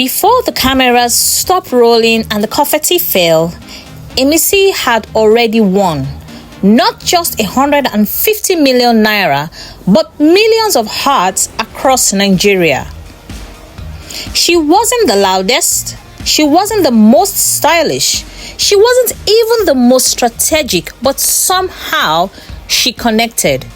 Before the cameras stopped rolling and the confetti fell, Imisi had already won not just 150 million naira, but millions of hearts across Nigeria. She wasn't the loudest, she wasn't the most stylish, she wasn't even the most strategic, but somehow she connected.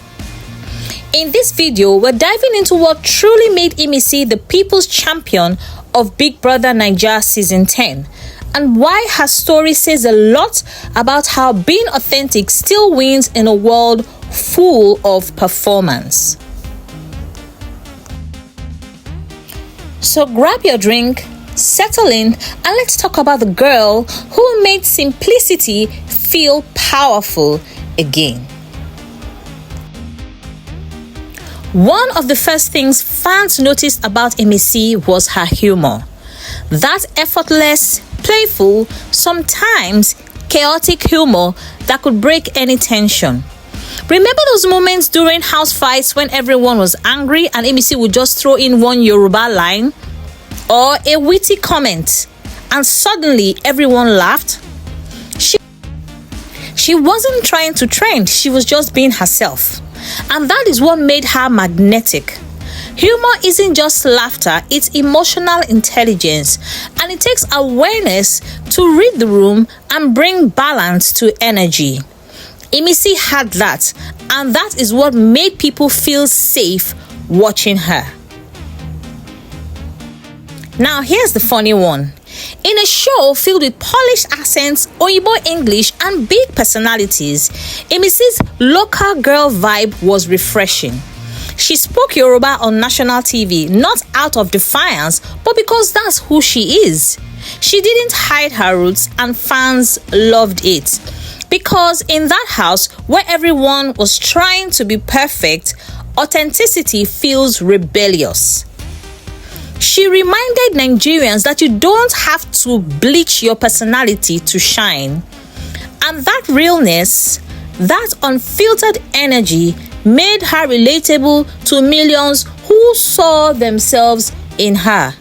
In this video, we're diving into what truly made Imisi the people's champion of Big Brother Naija Season 10, and why her story says a lot about how being authentic still wins in a world full of performance. So grab your drink, settle in, and let's talk about the girl who made simplicity feel powerful again. One of the first things fans noticed about Imisi was her humor. That effortless, playful, sometimes chaotic humor that could break any tension. Remember those moments during house fights when everyone was angry and Imisi would just throw in one Yoruba line or a witty comment and suddenly everyone laughed? She wasn't trying to trend, she was just being herself. And that is what made her magnetic. Humor isn't just laughter, it's emotional intelligence, and it takes awareness to read the room and bring balance to energy. Imisi had that, and that is what made people feel safe watching her. Now here's the funny one. In a show filled with polished accents, Oyibo English, and big personalities, Imisi's local girl vibe was refreshing. She spoke Yoruba on national TV, not out of defiance, but because that's who she is. She didn't hide her roots, and fans loved it. Because in that house, where everyone was trying to be perfect, authenticity feels rebellious. She reminded Nigerians that you don't have to bleach your personality to shine. And that realness, that unfiltered energy, made her relatable to millions who saw themselves in her.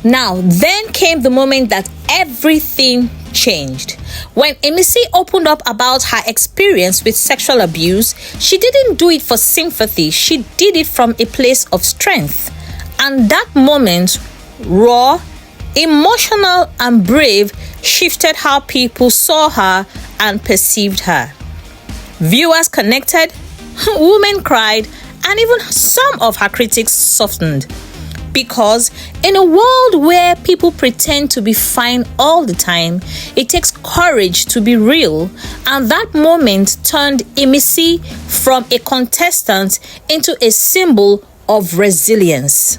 Now, then came the moment that everything changed. When Imisi opened up about her experience with sexual abuse, she didn't do it for sympathy, she did it from a place of strength. And that moment, raw, emotional, and brave, shifted how people saw her and perceived her. Viewers connected, women cried, and even some of her critics softened. Because in a world where people pretend to be fine all the time, it takes courage to be real, and that moment turned Imisi from a contestant into a symbol of resilience.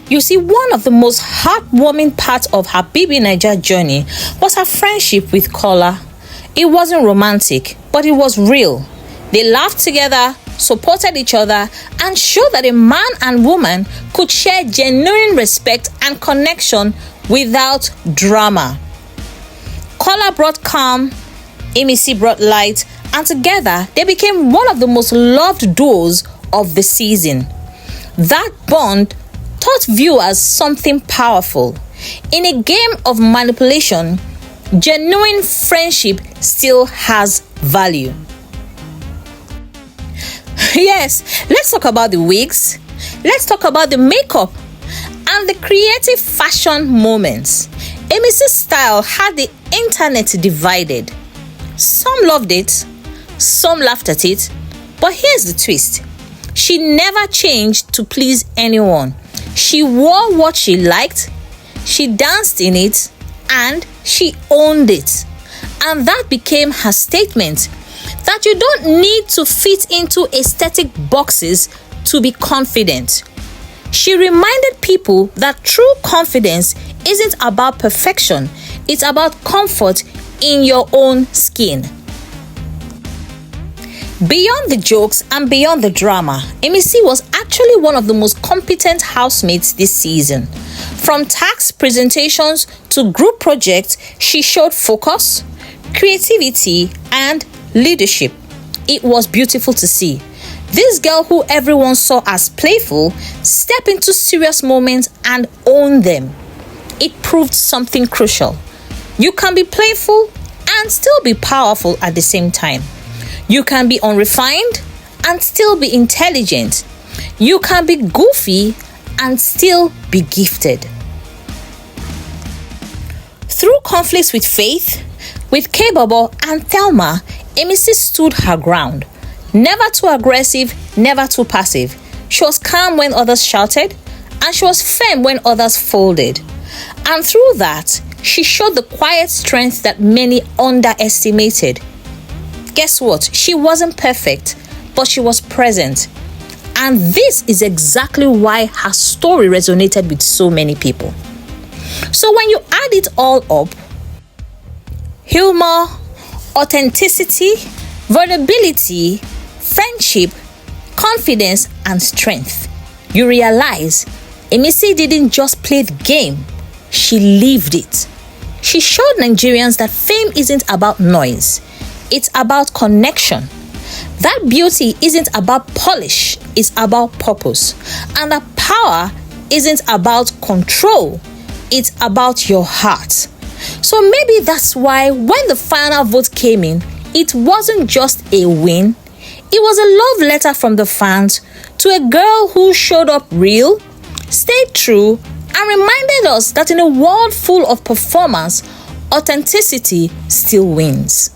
You see, one of the most heartwarming parts of her BBNaija journey was her friendship with Kola. It wasn't romantic, but it was real. They laughed together, supported each other, and showed that a man and woman could share genuine respect and connection without drama. Kola brought calm, Imisi brought light, and together they became one of the most loved duos of the season. That bond taught viewers something powerful. In a game of manipulation, genuine friendship still has value. Yes, let's talk about the wigs, let's talk about the makeup, and the creative fashion moments. Imisi's style had the internet divided. Some loved it, some laughed at it, but here's the twist. She never changed to please anyone. She wore what she liked, she danced in it, and she owned it. And that became her statement, that you don't need to fit into aesthetic boxes to be confident. She reminded people that true confidence isn't about perfection, it's about comfort in your own skin. Beyond the jokes and beyond the drama, Imisi was actually one of the most competent housemates this season. From tax presentations to group projects, she showed focus, creativity, and leadership. It was beautiful to see. This girl who everyone saw as playful stepped into serious moments and owned them. It proved something crucial. You can be playful and still be powerful at the same time. You can be unrefined and still be intelligent. You can be goofy and still be gifted. Through conflicts with Faith, with K-Bobo and Thelma, Imisi stood her ground. Never too aggressive, never too passive. She was calm when others shouted, and she was firm when others folded. And through that, she showed the quiet strength that many underestimated. Guess what? She wasn't perfect, but she was present. And this is exactly why her story resonated with so many people. So when you add it all up, humor, authenticity, vulnerability, friendship, confidence, and strength, you realize Imisi didn't just play the game, she lived it. She showed Nigerians that fame isn't about noise, it's about connection. That beauty isn't about polish, it's about purpose. And that power isn't about control, it's about your heart. So maybe that's why when the final vote came in, it wasn't just a win, it was a love letter from the fans to a girl who showed up real, stayed true, and reminded us that in a world full of performance, authenticity still wins.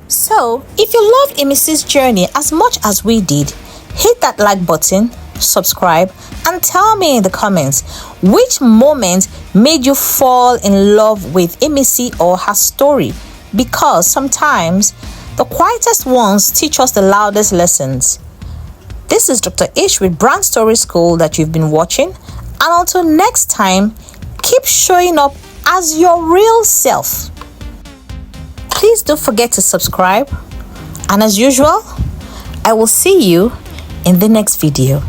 So, if you loved Imisi's journey as much as we did, hit that like button, subscribe, and tell me in the comments which moment made you fall in love with Imisi or her story, because sometimes the quietest ones teach us the loudest lessons. This is Dr. Ish with Brand Story School that you've been watching, and until next time, keep showing up as your real self. Please don't forget to subscribe, and as usual, I will see you in the next video.